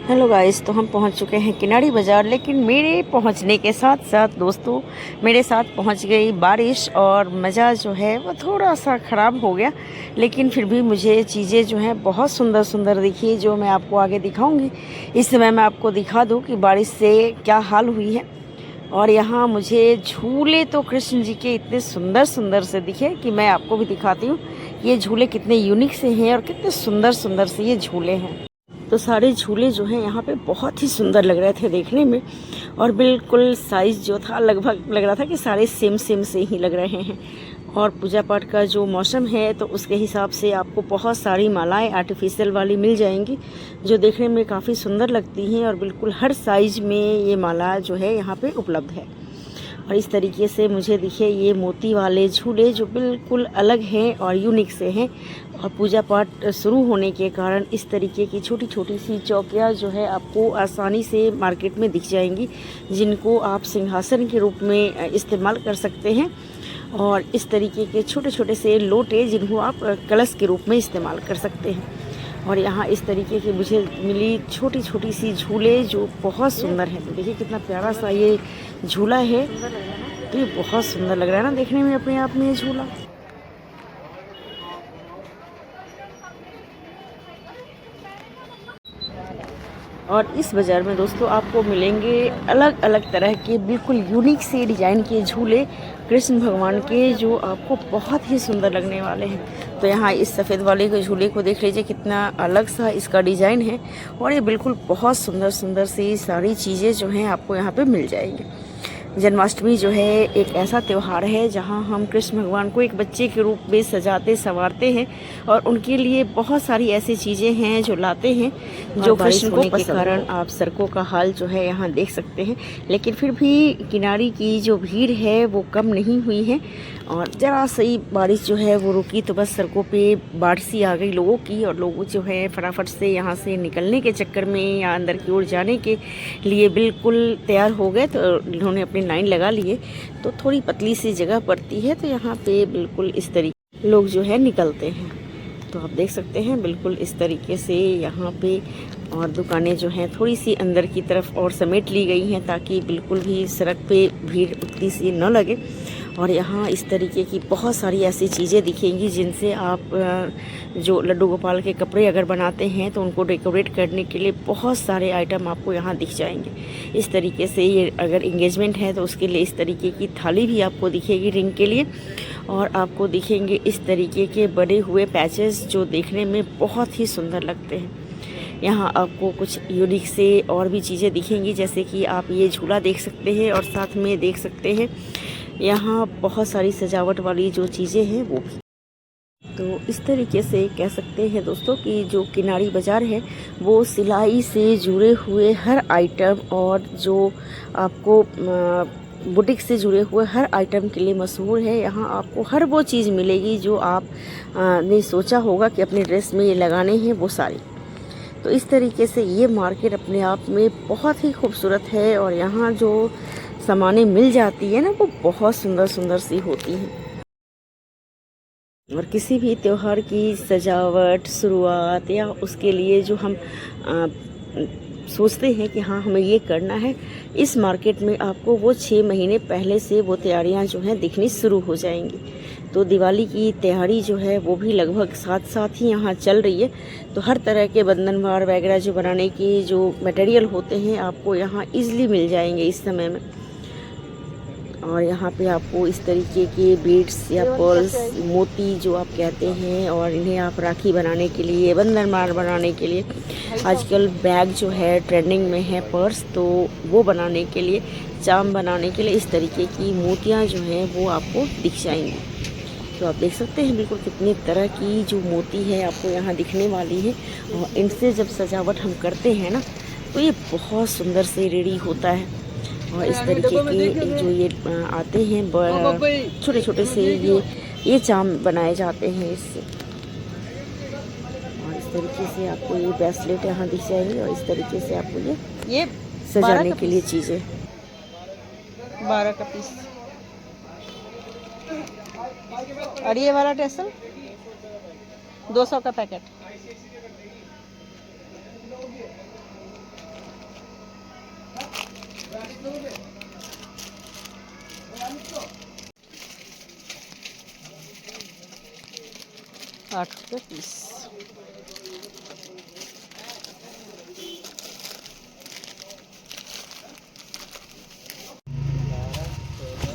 Hello guys, तो हम पहुंच चुके हैं किनारी बाज़ार। लेकिन मेरे पहुंचने के साथ साथ दोस्तों मेरे साथ पहुंच गई बारिश और मज़ा जो है वो थोड़ा सा ख़राब हो गया। लेकिन फिर भी मुझे चीज़ें जो हैं बहुत सुंदर सुंदर दिखी, जो मैं आपको आगे दिखाऊंगी। इस समय मैं आपको दिखा दूं कि बारिश से क्या हाल हुई है। और यहाँ मुझे झूले तो कृष्ण जी के इतने सुंदर सुंदर से दिखे कि मैं आपको भी दिखाती हूँ ये झूले कितने यूनिक से हैं और कितने सुंदर सुंदर से ये झूले हैं। तो सारे झूले जो हैं यहाँ पे बहुत ही सुंदर लग रहे थे देखने में। और बिल्कुल साइज़ जो था लगभग लग रहा था कि सारे सेम सेम से ही लग रहे हैं। और पूजा पाठ का जो मौसम है तो उसके हिसाब से आपको बहुत सारी मालाएं आर्टिफिशियल वाली मिल जाएंगी, जो देखने में काफ़ी सुंदर लगती हैं। और बिल्कुल हर साइज़ में ये माला जो है यहाँ पे उपलब्ध है। और इस तरीके से मुझे दिखे ये मोती वाले झूले जो बिल्कुल अलग हैं और यूनिक से हैं। और पूजा पाठ शुरू होने के कारण इस तरीके की छोटी छोटी सी चौकियाँ जो है आपको आसानी से मार्केट में दिख जाएंगी, जिनको आप सिंहासन के रूप में इस्तेमाल कर सकते हैं। और इस तरीके के छोटे छोटे से लोटे जिनको आप कलश के रूप में इस्तेमाल कर सकते हैं। और यहाँ इस तरीके की मुझे मिली छोटी छोटी सी झूले जो बहुत सुंदर है। तो देखिए कितना प्यारा सा ये झूला है। तो ये बहुत सुंदर लग रहा है ना देखने में अपने आप में ये झूला। और इस बाज़ार में दोस्तों आपको मिलेंगे अलग अलग तरह के बिल्कुल यूनिक से डिज़ाइन के झूले कृष्ण भगवान के, जो आपको बहुत ही सुंदर लगने वाले हैं। तो यहाँ इस सफ़ेद वाले के झूले को देख लीजिए, कितना अलग सा इसका डिज़ाइन है। और ये बिल्कुल बहुत सुंदर सुंदर सी सारी चीज़ें जो हैं आपको यहाँ पे मिल जाएंगी। जन्माष्टमी जो है एक ऐसा त्यौहार है जहाँ हम कृष्ण भगवान को एक बच्चे के रूप में सजाते संवारते हैं। और उनके लिए बहुत सारी ऐसी चीज़ें हैं जो लाते हैं, जो कृष्ण को के कारण आप सड़कों का हाल जो है यहाँ देख सकते हैं। लेकिन फिर भी किनारी की जो भीड़ है वो कम नहीं हुई है। और ज़रा सी बारिश जो है वो रुकी तो बस सड़कों पे बाढ़ सी आ गई लोगों की। और लोग जो है फटाफट से यहाँ से निकलने के चक्कर में या अंदर की ओर जाने के लिए बिल्कुल तैयार हो गए। तो इन्होंने अपनी लाइन लगा लिए। तो थोड़ी पतली सी जगह पड़ती है, तो यहाँ पे बिल्कुल इस तरीके लोग जो है निकलते हैं। तो आप देख सकते हैं बिल्कुल इस तरीके से यहाँ पे। और दुकानें जो हैं थोड़ी सी अंदर की तरफ और समेट ली गई हैं, ताकि बिल्कुल भी सड़क पे भीड़ उतनी सी न लगे। और यहाँ इस तरीके की बहुत सारी ऐसी चीज़ें दिखेंगी जिनसे आप जो लड्डू गोपाल के कपड़े अगर बनाते हैं तो उनको डेकोरेट करने के लिए बहुत सारे आइटम आपको यहाँ दिख जाएंगे। इस तरीके से ये अगर इंगेजमेंट है तो उसके लिए इस तरीके की थाली भी आपको दिखेगी रिंग के लिए। और आपको दिखेंगे इस तरीके के बने हुए पैचेस जो देखने में बहुत ही सुंदर लगते हैं। यहाँ आपको कुछ यूनिक से और भी चीज़ें दिखेंगी, जैसे कि आप ये झूला देख सकते हैं और साथ में देख सकते हैं यहाँ बहुत सारी सजावट वाली जो चीज़ें हैं वो भी। तो इस तरीके से कह सकते हैं दोस्तों कि जो किनारी बाज़ार है वो सिलाई से जुड़े हुए हर आइटम और जो आपको बुटीक से जुड़े हुए हर आइटम के लिए मशहूर है। यहाँ आपको हर वो चीज़ मिलेगी जो आप ने सोचा होगा कि अपने ड्रेस में ये लगाने हैं, वो सारी। तो इस तरीके से ये मार्केट अपने आप में बहुत ही खूबसूरत है। और यहाँ जो सामानें मिल जाती है ना वो बहुत सुंदर सुंदर सी होती हैं। और किसी भी त्यौहार की सजावट शुरुआत या उसके लिए जो हम सोचते हैं कि हाँ हमें ये करना है, इस मार्केट में आपको वो 6 महीने पहले से वो तैयारियां जो हैं दिखनी शुरू हो जाएंगी। तो दिवाली की तैयारी जो है वो भी लगभग साथ साथ ही यहाँ चल रही है। तो हर तरह के बंधनवार वगैरह जो बनाने की जो मटेरियल होते हैं आपको यहाँ ईज़िली मिल जाएंगे इस समय में। और यहाँ पे आपको इस तरीके के बीड्स या पर्ल्स, मोती जो आप कहते हैं, और इन्हें आप राखी बनाने के लिए, बंधन मार बनाने के लिए, आजकल बैग जो है ट्रेंडिंग में है पर्स, तो वो बनाने के लिए, चाम बनाने के लिए इस तरीके की मोतियाँ जो हैं वो आपको दिख जाएंगी। तो आप देख सकते हैं बिल्कुल कितनी तरह की जो मोती है आपको यहाँ दिखने वाली है। और इनसे जब सजावट हम करते हैं ना तो ये बहुत सुंदर से रेडी होता है। और इस तरीके के जो ये आते हैं छोटे छोटे से ये चाम बनाए जाते हैं इससे। और इस तरीके से आपको ये ब्रेसलेट यहाँ दिख जाएंगे। और इस तरीके से आपको ये सजाने के लिए चीज़ें 12 का पीस। और ये वाला टेसल 200 का पैकेट। 8 रुपये पीस।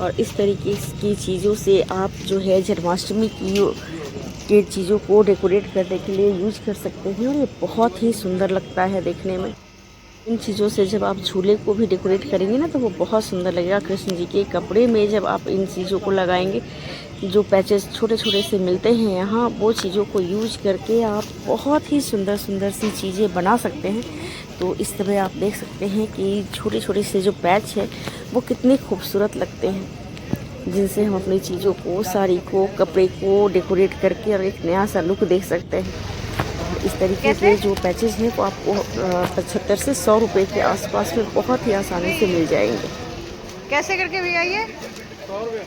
और इस तरीके की चीज़ों से आप जो है जन्माष्टमी की के चीज़ों को डेकोरेट करने के लिए यूज कर सकते हैं और ये बहुत ही सुंदर लगता है देखने में। इन चीज़ों से जब आप झूले को भी डेकोरेट करेंगे ना तो वो बहुत सुंदर लगेगा। कृष्ण जी के कपड़े में जब आप इन चीज़ों को लगाएंगे, जो पैचेस छोटे छोटे से मिलते हैं यहाँ, वो चीज़ों को यूज करके आप बहुत ही सुंदर सुंदर सी चीज़ें बना सकते हैं। तो इस तरह आप देख सकते हैं कि छोटे छोटे से जो पैच है वो कितने खूबसूरत लगते हैं, जिनसे हम अपनी चीज़ों को, साड़ी को, कपड़े को डेकोरेट करके और एक नया सा लुक देख सकते हैं। इस तरीके के जो पैचेस हैं वो आपको 75 से 100 रुपये के आसपास में बहुत ही आसानी से मिल जाएंगे। कैसे करके भैया ये? 100 रुपये।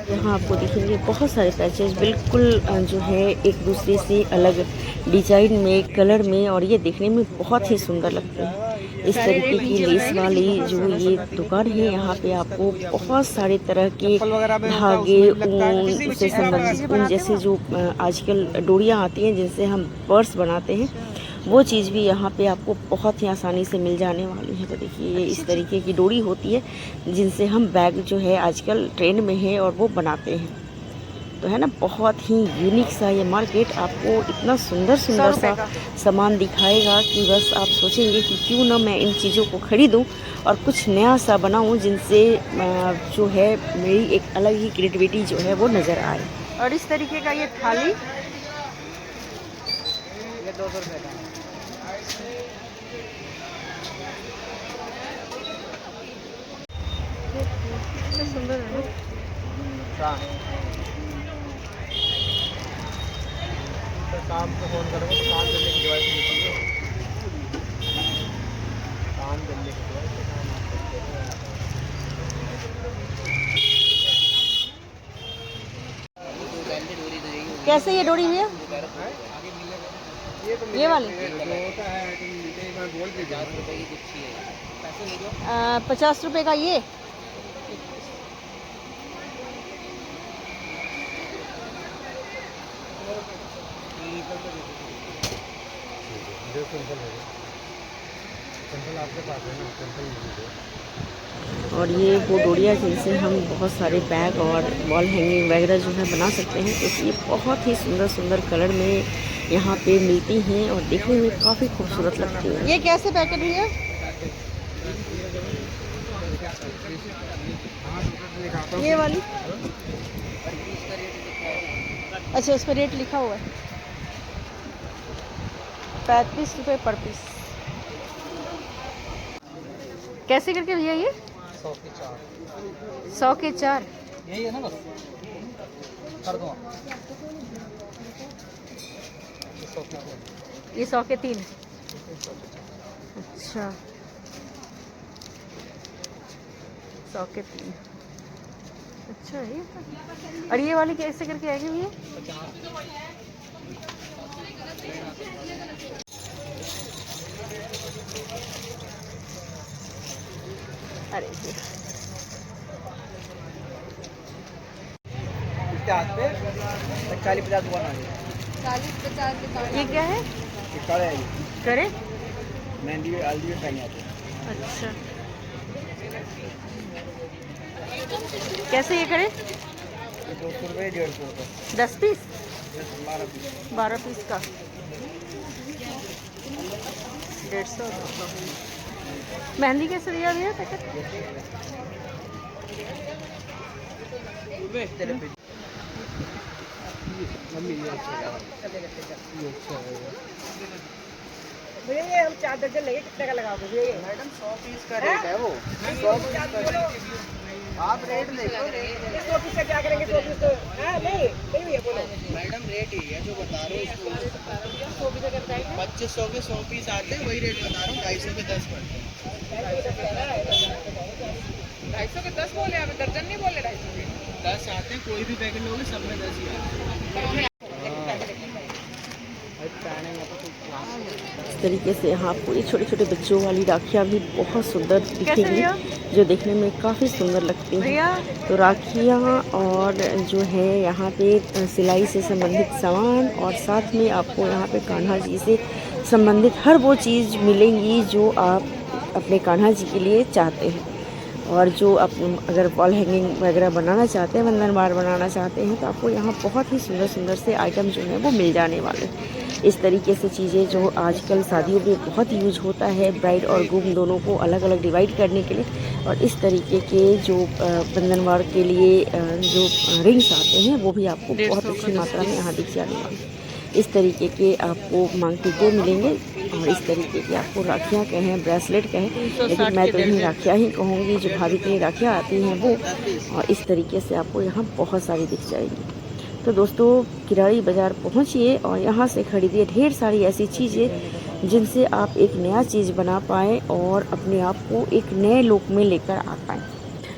यहाँ आपको दिखेंगे बहुत सारे पैचेस बिल्कुल जो है एक दूसरे से अलग डिजाइन में, कलर में, और ये देखने में बहुत ही सुंदर लगते हैं। इस तरीके की लेस वाली जो ये दुकान है, यहाँ पे आपको बहुत सारे तरह के धागे, ऊन से संबंधित, ऊन जैसे जो आजकल डोरियाँ आती हैं जिनसे हम पर्स बनाते हैं, वो चीज़ भी यहाँ पे आपको बहुत ही आसानी से मिल जाने वाली है। तो देखिए ये इस तरीके की डोरी होती है जिनसे हम बैग जो है आजकल ट्रेंड में है और वो बनाते हैं। तो है ना, बहुत ही यूनिक सा ये मार्केट आपको इतना सुंदर सुंदर सा सामान दिखाएगा कि बस आप सोचेंगे कि क्यों ना मैं इन चीज़ों को खरीदूं और कुछ नया सा बनाऊं, जिनसे जो है मेरी एक अलग ही क्रिएटिविटी जो है वो नज़र आए। और इस तरीके का ये थाली, ये 200 रुपये का। सुंदर है। काम को फोन करोगे तो काम करने की डिवाइस मिलती है। काम करने की डिवाइस। कैसे ये डोरी भैया? ये वाली 50 रुपये का ये। और ये वो डोरिया जिनसे हम बहुत सारे बैग और वॉल हैंगिंग वगैरह जो है बना सकते हैं। तो ये बहुत ही सुंदर सुंदर कलर में यहाँ पे मिलती हैं और देखने में काफ़ी खूबसूरत लगती हैं। ये कैसे पैकेट भैया? ये वाली, अच्छा उस पर रेट लिखा हुआ है, 35 रुपये पर पीस। कैसे करके भैया ये? 100 के 4। 100 के 4। यही है ना, बस कर दो। ये 100 के 3। अच्छा 100 के 3। अच्छा ये, और ये वाली कैसे करके आएगी भैया? अरे ये 40-50 दुकान आ गई। 40-50 दुकान। ये क्या है? करे है, करे? मेहंदी में हल्दी में पहने आते हैं। अच्छा कैसे ये करे? 200 रुपये, 150 रुपये। 10 पीस? 12 पीस। 12 पीस का 150। मेहंदी कैसे दिया भैया पैकेट? भैया हम 4 दर्जन लेंगे, कितने का लगाओगे भैया? मैडम 100 पीस का रेट है वो। 100 पीस का आप रेट ले लो। 100 पीस का क्या करेंगे? 100 पीस तो नहीं भैया बोलो। मैडम रेट ही है जो बता रहे हो उसको। 100 पीस का करता है 2500 के 100 पीस आते हैं, वही रेट बता रहा हूँ। 250 के 10 पड़ते हैं। 250 के 10 बोले आप, दर्जन नहीं बोले 250 के। 10 आते हैं, कोई भी पैकेट लोगे सब में 10 ही आते हैं। तरीके से यहाँ आपको ये छोटे छोटे बच्चों वाली राखियाँ भी बहुत सुंदर दिखेंगी, जो देखने में काफ़ी सुंदर लगती हैं। तो राखियाँ और जो है यहाँ पे सिलाई से संबंधित सामान, और साथ में आपको यहाँ पे कान्हा जी से संबंधित हर वो चीज़ मिलेंगी जो आप अपने कान्हा जी के लिए चाहते हैं। और जो आप अगर वॉल हैंगिंग वगैरह बनाना चाहते हैं, बंधनवार बनाना चाहते हैं, तो आपको यहाँ बहुत ही सुंदर सुंदर से आइटम जो हैं वो मिल जाने वाले हैं। इस तरीके से चीज़ें जो आजकल शादियों में बहुत यूज होता है, ब्राइड और ग्रूम दोनों को अलग अलग डिवाइड करने के लिए, और इस तरीके के जो बंधनवार के लिए जो रिंग्स आते हैं वो भी आपको बहुत अच्छी मात्रा में यहाँ दिख जाने वाले हैं। इस तरीके के आपको मांग टीके मिलेंगे, और इस तरीके की आपको राखियाँ कहें, ब्रेसलेट कहें, लेकिन मैं तो इन्हें राखियाँ ही कहूँगी, जो भाभी के लिए राखियाँ आती हैं वो। और इस तरीके से आपको यहाँ बहुत सारी दिख जाएंगी। तो दोस्तों किराड़ी बाज़ार पहुँचिए और यहाँ से ख़रीदिए ढेर सारी ऐसी चीज़ें जिनसे आप एक नया चीज़ बना पाएँ और अपने आप को एक नए लुक में लेकर आ पाएँ।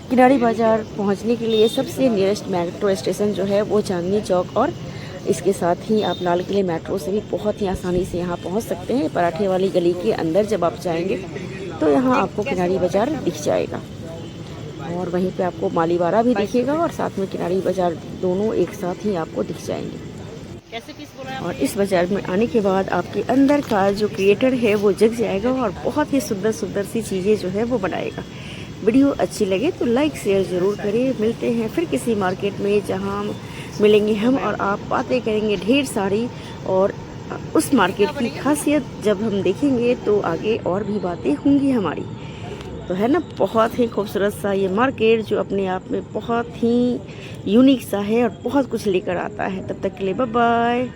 किराड़ी बाज़ार पहुँचने के लिए सबसे नियरेस्ट मेट्रो स्टेशन जो है वो चांदनी चौक, और इसके साथ ही आप लाल किले मेट्रो से भी बहुत ही आसानी से यहाँ पहुँच सकते हैं। पराठे वाली गली के अंदर जब आप जाएंगे तो यहाँ आपको किराड़ी बाज़ार दिख जाएगा, और वहीं पे आपको मालीवाड़ा भी दिखेगा, और साथ में किराड़ी बाज़ार दोनों एक साथ ही आपको दिख जाएंगे। कैसे पीस बोला है? और इस बाज़ार में आने के बाद आपके अंदर का जो क्रिएटर है वो जग जाएगा, और बहुत ही सुंदर सुंदर सी चीज़ें जो है वो बनाएगा। वीडियो अच्छी लगे तो लाइक शेयर ज़रूर करें। मिलते हैं फिर किसी मार्केट में जहाँ मिलेंगे हम और आप, बातें करेंगे ढेर सारी, और उस मार्केट की खासियत जब हम देखेंगे तो आगे और भी बातें होंगी हमारी। तो है ना, बहुत ही खूबसूरत सा ये मार्केट जो अपने आप में बहुत ही यूनिक सा है और बहुत कुछ लेकर आता है। तब तक के लिए बाय बाय।